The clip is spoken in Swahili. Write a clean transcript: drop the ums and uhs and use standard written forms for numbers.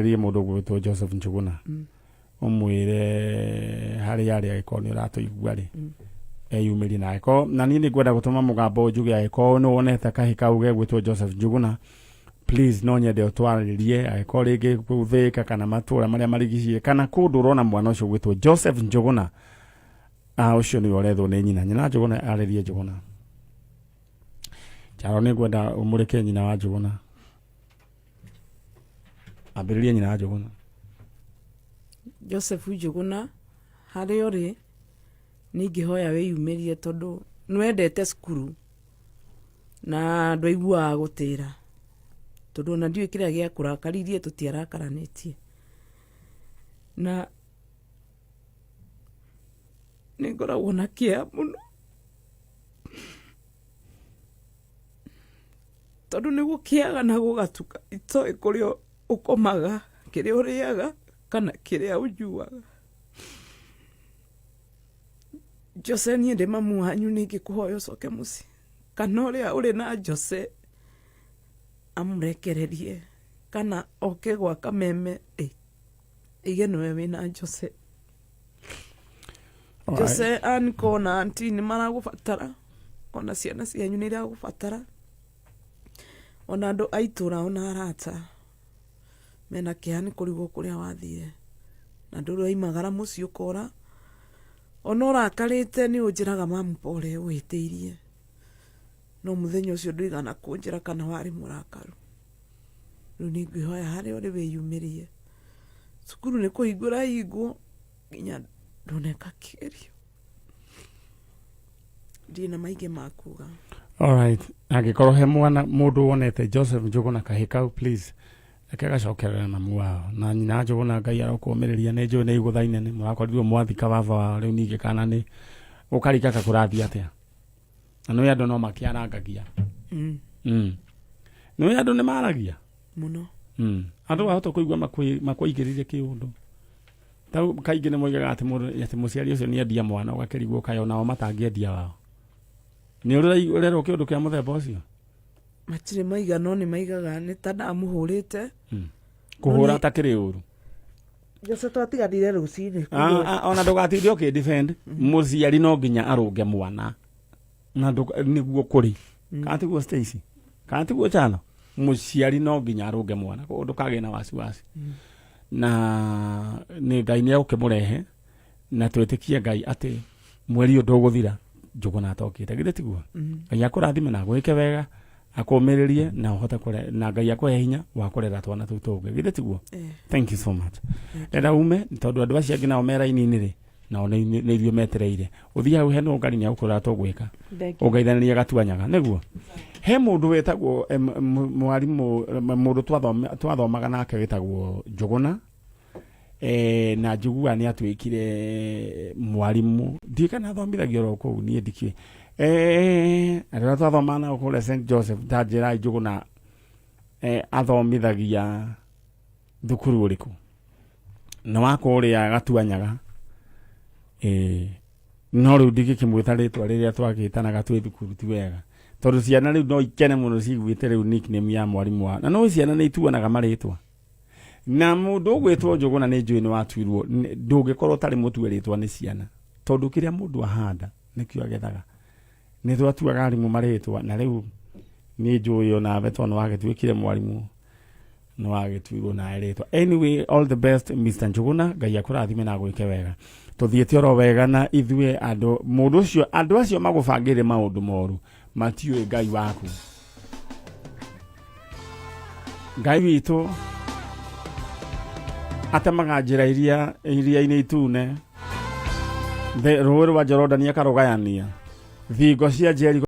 Rie mundu gwitwo Joseph Njuguna umwire hari yari aiko ni rato igwari eyumiri na aiko na nini gwenda gutuma mugambo njuge aiko no wonete kahika uge gwitwo Joseph Njuguna please no nyende utwaririe aiko rigi kuthika kana matura maria marigishie kana kundu rona mwana ucio gwitwo Joseph Njuguna ucio ni orethwo ni nyina Njuguna aririe Njuguna charo ni gwenda umurike nyina wa Njuguna ambiririe nyina wa Njuguna Joseph Njuguna hari ori ningihoya wiyumirie tondu nwendete skuru na ndoigua gutira tondu na ndiwe kiria gia kurakaririe tutiarakaranitie na ningoragwo na kia muno tondu nigukiaga na gugatuka itoi kurio ukomaga kiria uriaga kana kiria ujuaga Jose ni ndi mamu wanyu ningikuhoya ucoke muci kana uria uri na Jose amurekererie kana oke gwa kameme ige nowe wina Jose Jose anko na anti ni maragubatara ona ciana cianyu ni iragubatara ona andu aitura ona arata mena kiani kurigwo kuria wathire na nduru imagara muci ukora ona urakarite ni unjiraga mamu pole witiirie no muthenya ucio nduigana kunjira kana wari murakaru riu ningihoya hari uri wiyumirie cukuru ni kuhingura hinguo nginya ndoneka kirio ndina maingi makuga. Alright, agikorwo he mwana mundu wonete Joseph Njuguna kahikau please akagacokerera mamu wao na nyina Njuguna Ngai arokumiriria ni njui ni iguthaine ni murakorirwo mwathika baba wao riu ningi kana ni ukarika kakurathi atia na no andu no makiarangagia no andu ni maragia muno andu ahota kuigwa makuigiririe kiundu tau kaingi ni moigaga ati muciari ucio ni endia mwana ugakerigwo kayo nao matangiedia wao ni urero kiundu kia muthemba ucio matire maiga no ni maigaga ni tada muhurite kuhura takiri uru Jose twatigarire rucini ona ndugatinde uki defend muciari no nginya arunge mwana na niguo kuri kanti guo Stacy kanti guo chano muciari no nginya arunge mwana ndukage na wasiwasi na ni Ngai ni ukimurehe na twitikie Ngai ati mweri undu guthira Njuguna atokite githĩ tiguo Ngai akurathime na gwike wega akumiririe na uhota kure na Ngai akwe hinya wa kurera twana tutuge githĩ tiguo thank you so much enda ume tondu andu acio angĩ nao mera ini nĩ nao nĩ irio metereire uthia he no ngari ni akura tugwika ungeithaniria gatuanyaga niguo he mundu wetagwo mwarimu mundu twathomaga nake wetagwo Njuguna na njugua ni atwikire mwarimu ndikana thomithagio ro kuu ni ndikie arĩa twathomana kule St Joseph Tajira Njuguna athomithagia thukuru uriku na wakuria gatuanyaga no riu ndigikimwita ritwa riria twagitanaga twi thukuru ti wega tondu ciana riu no ikene muno ciguite riu nickname ya mwarimu wa na no ciana ni ituanaga maritwa na mundu gwitwo Njuguna ni njui ni watuirwo ndungikorwo tari mutue ritwa ni ciana tondu kiria mundu ahanda nikio agethaga ni twatuaga arimu maritwa na riu ni njui ona beto no agitwikire mwarimu no agitwirwo na ritwa anyway all the best Mr Njuguna Ngai akurathime na gwike wega tuthiete oro wega na ithue andu mundu ucio andu acio magubangire maundu moru matiwe Ngai waku Ngai witu atamaga njira iria-inĩ itune rũũĩ rwa Jorodani akarũgayania thingo cia Jeriko